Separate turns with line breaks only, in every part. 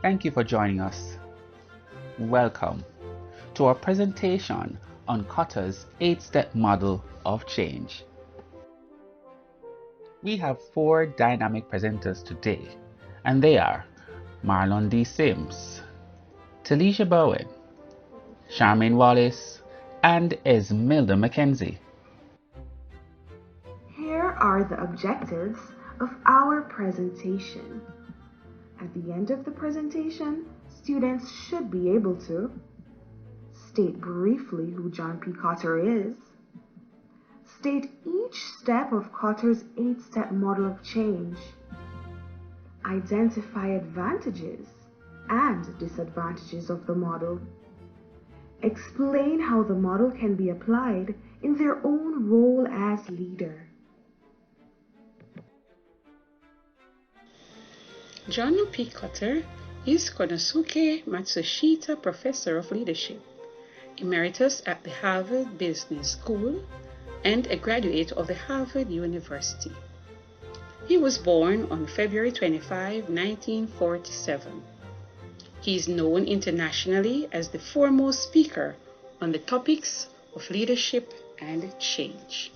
Thank you for joining us. Welcome to our presentation on Kotter's 8-step model of change. We have 4 dynamic presenters today, and they are Marlon D. Sims, Talisha Bowen, Charmaine Wallace, and Esmilda McKenzie.
Here are the objectives of our presentation. At the end of the presentation, students should be able to state briefly who John P. Kotter is, state each step of Kotter's 8-step model of change, identify advantages and disadvantages of the model, explain how the model can be applied in their own role as leader.
John P. Kotter is Konosuke Matsushita Professor of Leadership, Emeritus at the Harvard Business School, and a graduate of the Harvard University. He was born on February 25, 1947. He is known internationally as the foremost speaker on the topics of leadership and change.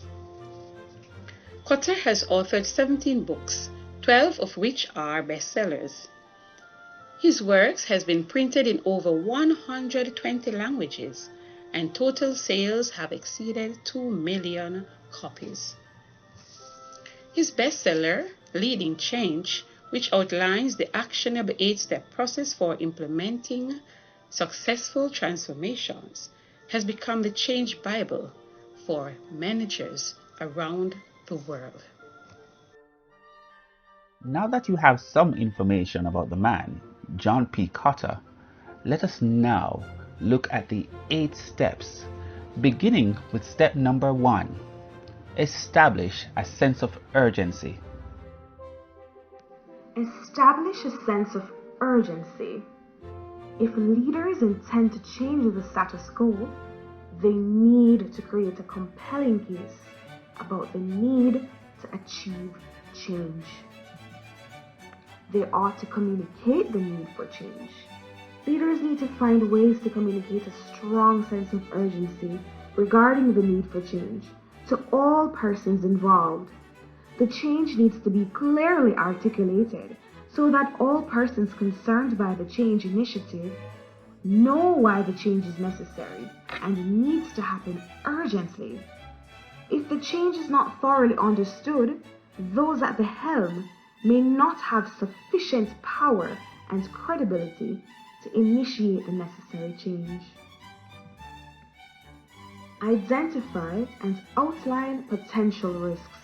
Kotter has authored 17 books, 12 of which are bestsellers. His works has been printed in over 120 languages, and total sales have exceeded 2 million copies. His bestseller, Leading Change, which outlines the actionable 8-step process for implementing successful transformations, has become the Change Bible for managers around the world.
Now that you have some information about the man, John P. Kotter, let us now look at the 8 steps, beginning with step number 1. Establish a sense of urgency.
Establish a sense of urgency. If leaders intend to change the status quo, they need to create a compelling case about the need to achieve change. They ought to communicate the need for change. Leaders need to find ways to communicate a strong sense of urgency regarding the need for change to all persons involved. The change needs to be clearly articulated so that all persons concerned by the change initiative know why the change is necessary and needs to happen urgently. If the change is not thoroughly understood, those at the helm may not have sufficient power and credibility to initiate the necessary change. Identify and outline potential risks.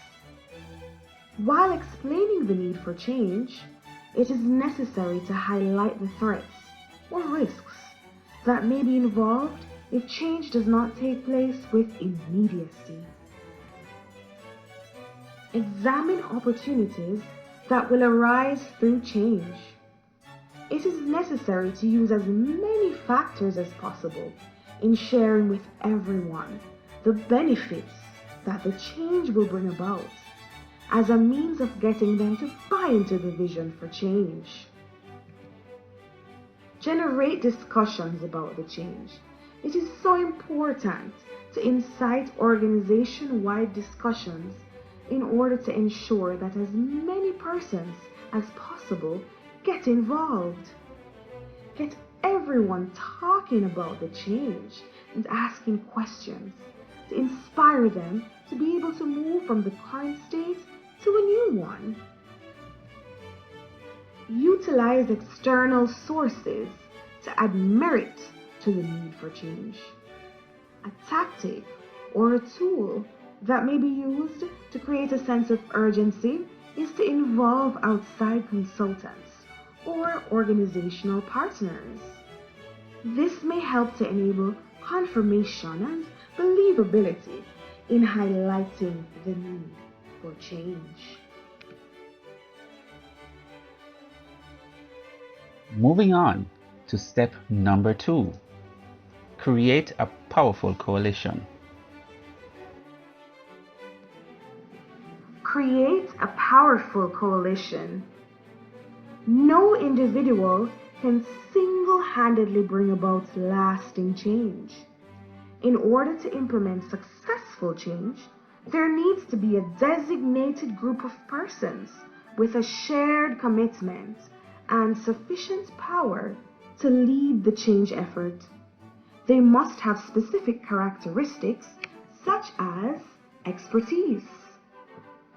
While explaining the need for change, it is necessary to highlight the threats or risks that may be involved if change does not take place with immediacy. Examine opportunities that will arise through change. It is necessary to use as many factors as possible in sharing with everyone the benefits that the change will bring about as a means of getting them to buy into the vision for change. Generate discussions about the change. It is so important to incite organization-wide discussions in order to ensure that as many persons as possible get involved. Get everyone talking about the change and asking questions to inspire them to be able to move from the current state to a new one. Utilize external sources to add merit to the need for change. A tactic or a tool that may be used to create a sense of urgency is to involve outside consultants or organizational partners. This may help to enable confirmation and believability in highlighting the need for change.
Moving on to step number 2. Create a powerful coalition.
Create a powerful coalition. No individual can single-handedly bring about lasting change. In order to implement successful change, there needs to be a designated group of persons with a shared commitment and sufficient power to lead the change effort. They must have specific characteristics such as expertise.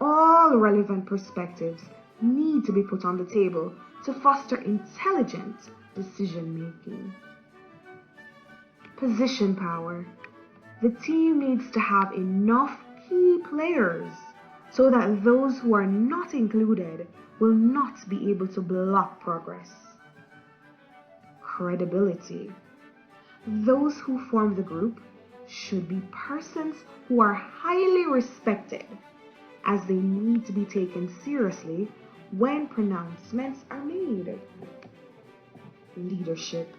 All relevant perspectives need to be put on the table to foster intelligent decision making. Position power. The team needs to have enough key players so that those who are not included will not be able to block progress. Credibility. Those who form the group should be persons who are highly respected, as they need to be taken seriously when pronouncements are made. Leadership.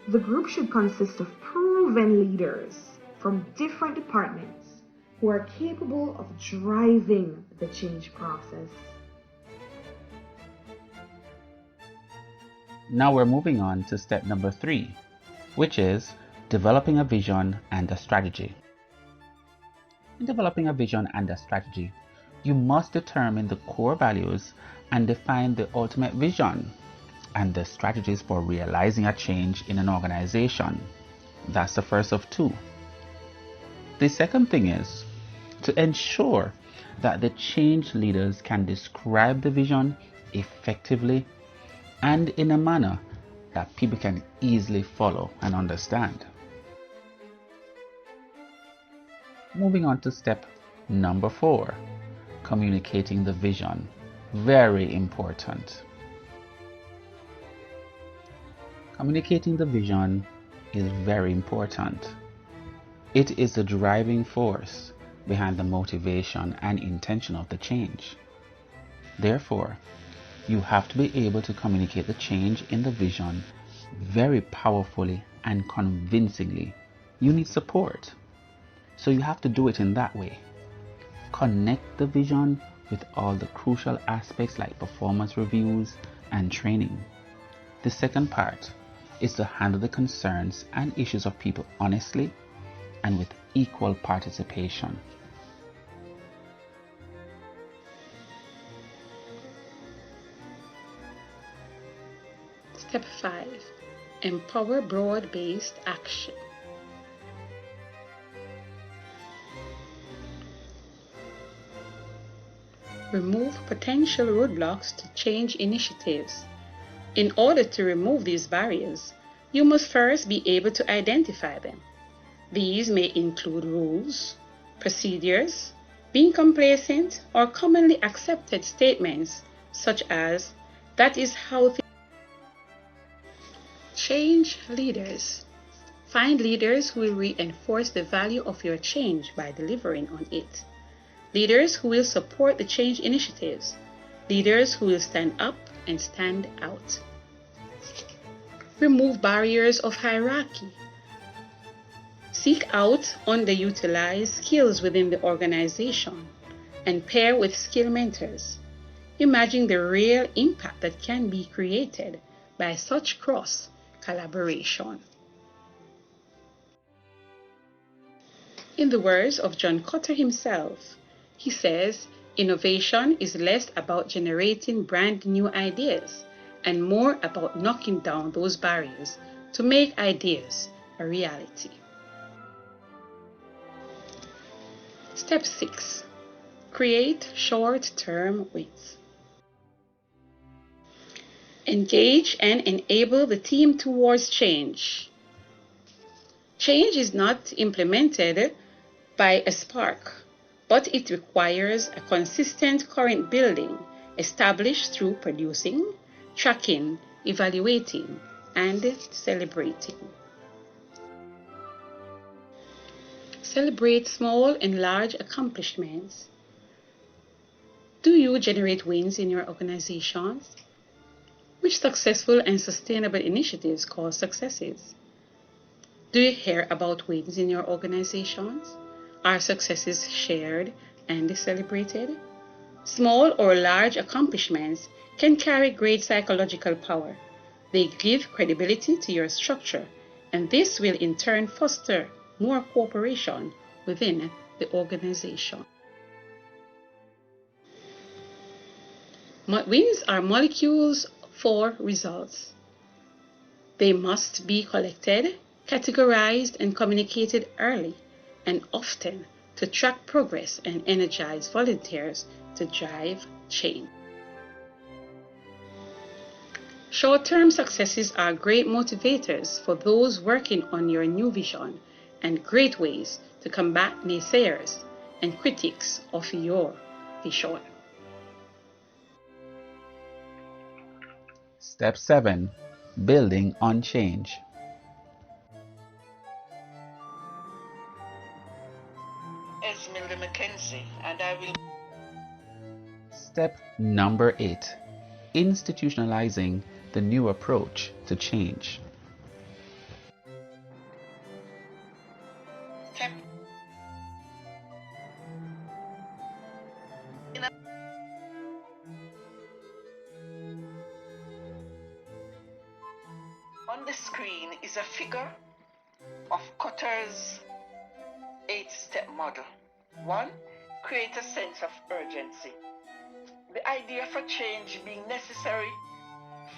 The group should consist of proven leaders from different departments who are capable of driving the change process.
Now we're moving on to step number 3, which is developing a vision and a strategy. In developing a vision and a strategy, you must determine the core values and define the ultimate vision and the strategies for realizing a change in an organization. That's the first of 2. The second thing is to ensure that the change leaders can describe the vision effectively and in a manner that people can easily follow and understand. Moving on to step number 4, communicating the vision. Very important. Communicating the vision is very important. It is the driving force behind the motivation and intention of the change. Therefore, you have to be able to communicate the change in the vision very powerfully and convincingly. You need support, so you have to do it in that way. Connect the vision with all the crucial aspects like performance reviews and training. The second part is to handle the concerns and issues of people honestly and with equal participation.
Step 5. Empower broad-based action. Remove potential roadblocks to change initiatives. In order to remove these barriers, you must first be able to identify them. These may include rules, procedures, being complacent, or commonly accepted statements such as, "That is how things." Change leaders. Find leaders who will reinforce the value of your change by delivering on it. Leaders who will support the change initiatives. Leaders who will stand up and stand out. Remove barriers of hierarchy. Seek out underutilized skills within the organization and pair with skill mentors. Imagine the real impact that can be created by such cross collaboration. In the words of John Kotter himself, he says, "Innovation is less about generating brand new ideas and more about knocking down those barriers to make ideas a reality." Step 6. Create short-term wins. Engage and enable the team towards change. Change is not implemented by a spark, but it requires a consistent current building established through producing, tracking, evaluating, and celebrating. Celebrate small and large accomplishments. Do you generate wins in your organizations? Which successful and sustainable initiatives cause successes? Do you hear about wins in your organizations? Are successes shared and celebrated? Small or large accomplishments can carry great psychological power. They give credibility to your structure, and this will in turn foster more cooperation within the organization. Wins are molecules for results. They must be collected, categorized, and communicated early and often to track progress and energize volunteers to drive change. Short-term successes are great motivators for those working on your new vision and great ways to combat naysayers and critics of your vision.
Step 7. Building on change.
Esmeralda Mackenzie, and I will.
Step number 8. Institutionalizing the new approach to change.
Step on the screen is a figure of Kotter's 8-step model. 1. Create a sense of urgency. The idea for change being necessary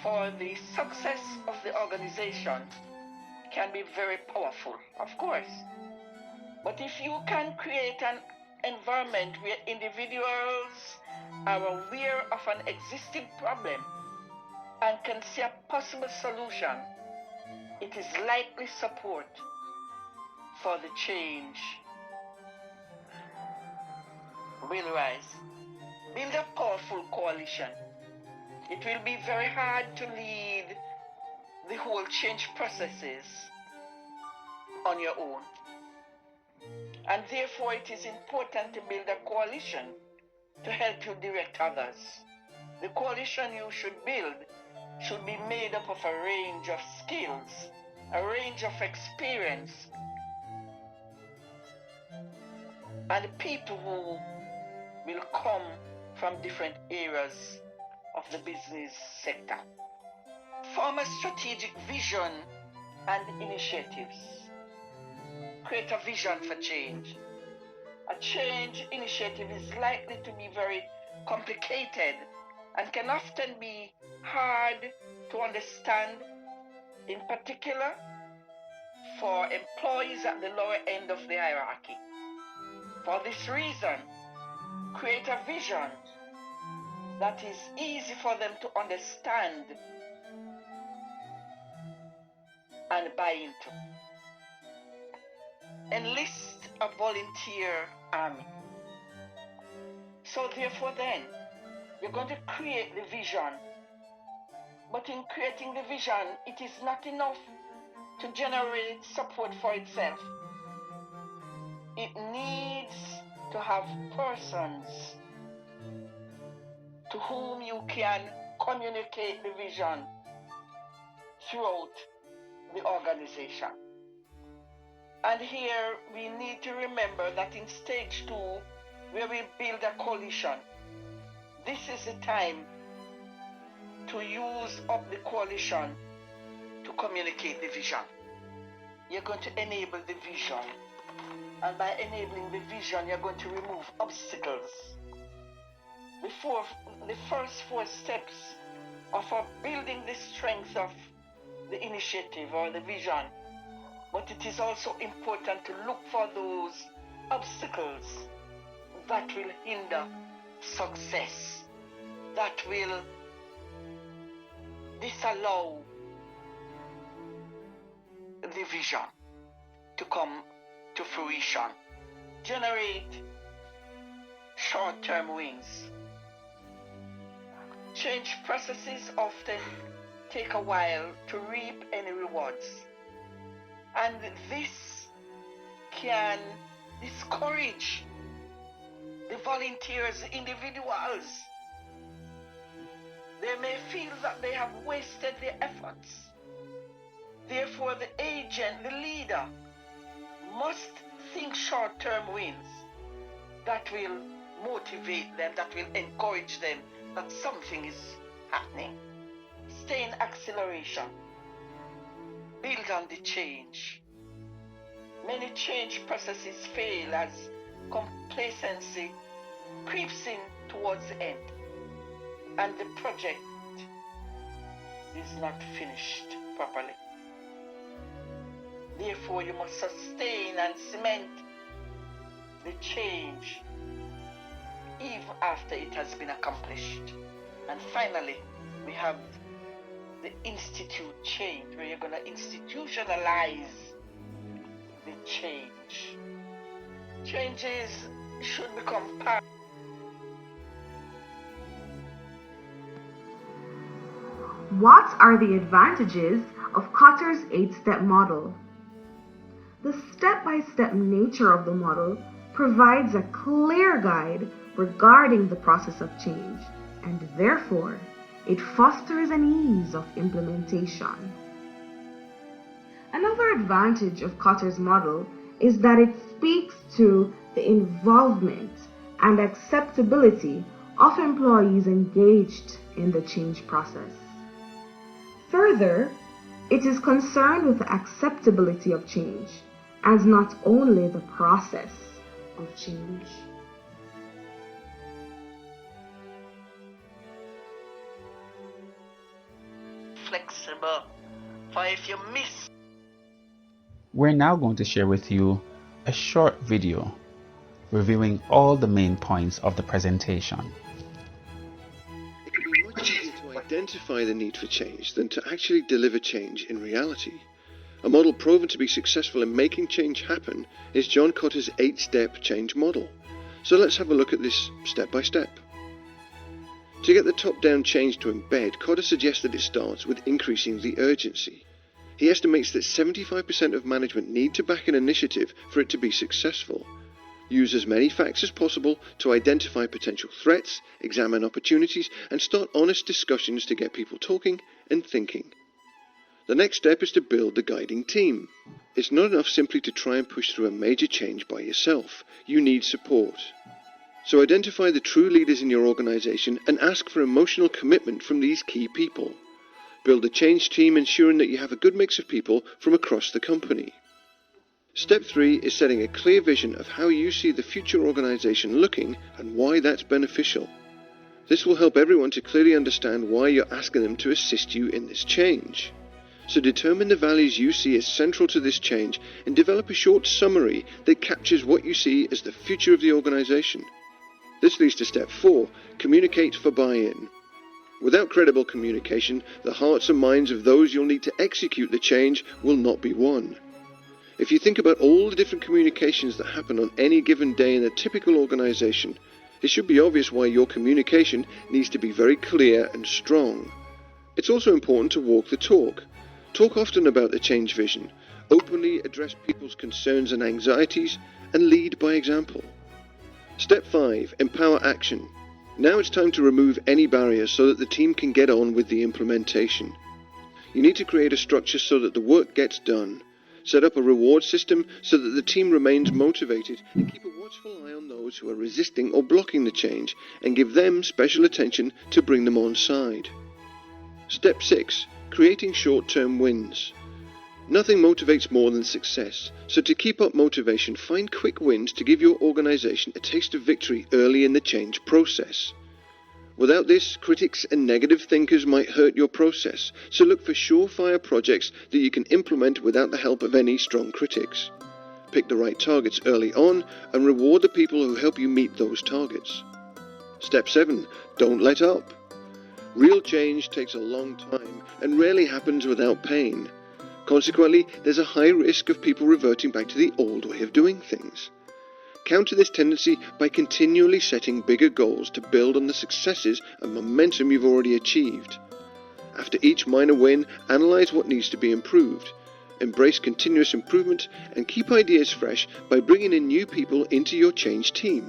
for the success of the organization can be very powerful, of course. But if you can create an environment where individuals are aware of an existing problem and can see a possible solution, it is likely support for the change will rise. Build a powerful coalition. It will be very hard to lead the whole change processes on your own. And therefore it is important to build a coalition to help you direct others. The coalition you should build should be made up of a range of skills, a range of experience, and people who will come from different areas of the business sector. Form a strategic vision and initiatives. Create a vision for change. A change initiative is likely to be very complicated and can often be hard to understand, in particular for employees at the lower end of the hierarchy. For this reason, create a vision that is easy for them to understand and buy into. Enlist a volunteer army. So therefore then, you're going to create the vision. But in creating the vision, it is not enough to generate support for itself. It needs to have persons to whom you can communicate the vision throughout the organization. And here we need to remember that in stage 2, where we build a coalition, this is the time to use up the coalition to communicate the vision. You're going to enable the vision, and by enabling the vision, you're going to remove obstacles. The first 4 steps are for building the strength of the initiative or the vision, but it is also important to look for those obstacles that will hinder success, that will disallow the vision to come to fruition. Generate short-term wins. Change processes often take a while to reap any rewards, and this can discourage the volunteers, the individuals. They may feel that they have wasted their efforts. Therefore, the agent, the leader, must think short-term wins that will motivate them, that will encourage them that something is happening. sustain acceleration. Build on the change. Many change processes fail as complacency creeps in towards the end and the project is not finished properly. Therefore, you must sustain and cement the change even after it has been accomplished. And finally, we have the institute change, where you're going to institutionalize the change. Changes should become part.
What are the advantages of Kotter's 8-step model? The step-by-step nature of the model provides a clear guide regarding the process of change, and therefore it fosters an ease of implementation. Another advantage of Kotter's model is that it speaks to the involvement and acceptability of employees engaged in the change process. Further, it is concerned with the acceptability of change and not only the process of change.
Flexible, for if you miss.
We're now going to share with you a short video reviewing all the main points of the presentation.
It can be much easier to identify the need for change than to actually deliver change in reality. A model proven to be successful in making change happen is John Kotter's 8-step change model. So let's have a look at this step by step. To get the top-down change to embed, Kotter suggests that it starts with increasing the urgency. He estimates that 75% of management need to back an initiative for it to be successful. Use as many facts as possible to identify potential threats, examine opportunities, and start honest discussions to get people talking and thinking. The next step is to build the guiding team. It's not enough simply to try and push through a major change by yourself. You need support. So identify the true leaders in your organization and ask for emotional commitment from these key people. Build a change team ensuring that you have a good mix of people from across the company. Step 3 is setting a clear vision of how you see the future organization looking and why that's beneficial. This will help everyone to clearly understand why you're asking them to assist you in this change. So determine the values you see as central to this change and develop a short summary that captures what you see as the future of the organization. This leads to step 4, communicate for buy-in. Without credible communication, the hearts and minds of those you'll need to execute the change will not be won. If you think about all the different communications that happen on any given day in a typical organization, it should be obvious why your communication needs to be very clear and strong. It's also important to walk the talk. Talk often about the change vision, openly address people's concerns and anxieties, and lead by example. Step 5, empower action. Now it's time to remove any barriers so that the team can get on with the implementation. You need to create a structure so that the work gets done. Set up a reward system so that the team remains motivated, and keep a watchful eye on those who are resisting or blocking the change, and give them special attention to bring them on side. Step 6, creating short-term wins. Nothing motivates more than success, so to keep up motivation, find quick wins to give your organization a taste of victory early in the change process. Without this, critics and negative thinkers might hurt your process, so look for surefire projects that you can implement without the help of any strong critics. Pick the right targets early on and reward the people who help you meet those targets. Step 7, don't let up. Real change takes a long time and rarely happens without pain. Consequently, there's a high risk of people reverting back to the old way of doing things. Counter this tendency by continually setting bigger goals to build on the successes and momentum you've already achieved. After each minor win, analyze what needs to be improved. Embrace continuous improvement and keep ideas fresh by bringing in new people into your change team.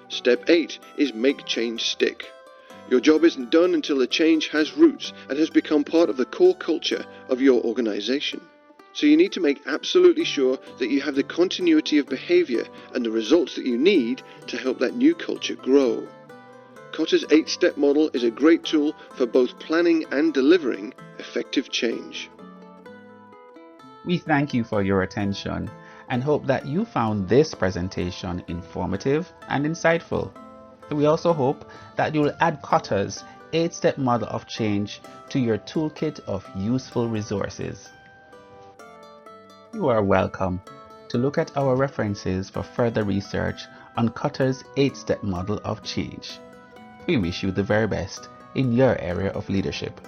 Step 8 is make change stick. Your job isn't done until the change has roots and has become part of the core culture of your organization. So you need to make absolutely sure that you have the continuity of behavior and the results that you need to help that new culture grow. Kotter's 8-step model is a great tool for both planning and delivering effective change.
We thank you for your attention and hope that you found this presentation informative and insightful. We also hope that you will add Kotter's 8-step model of change to your toolkit of useful resources. You are welcome to look at our references for further research on Kotter's 8-step model of change. We wish you the very best in your area of leadership.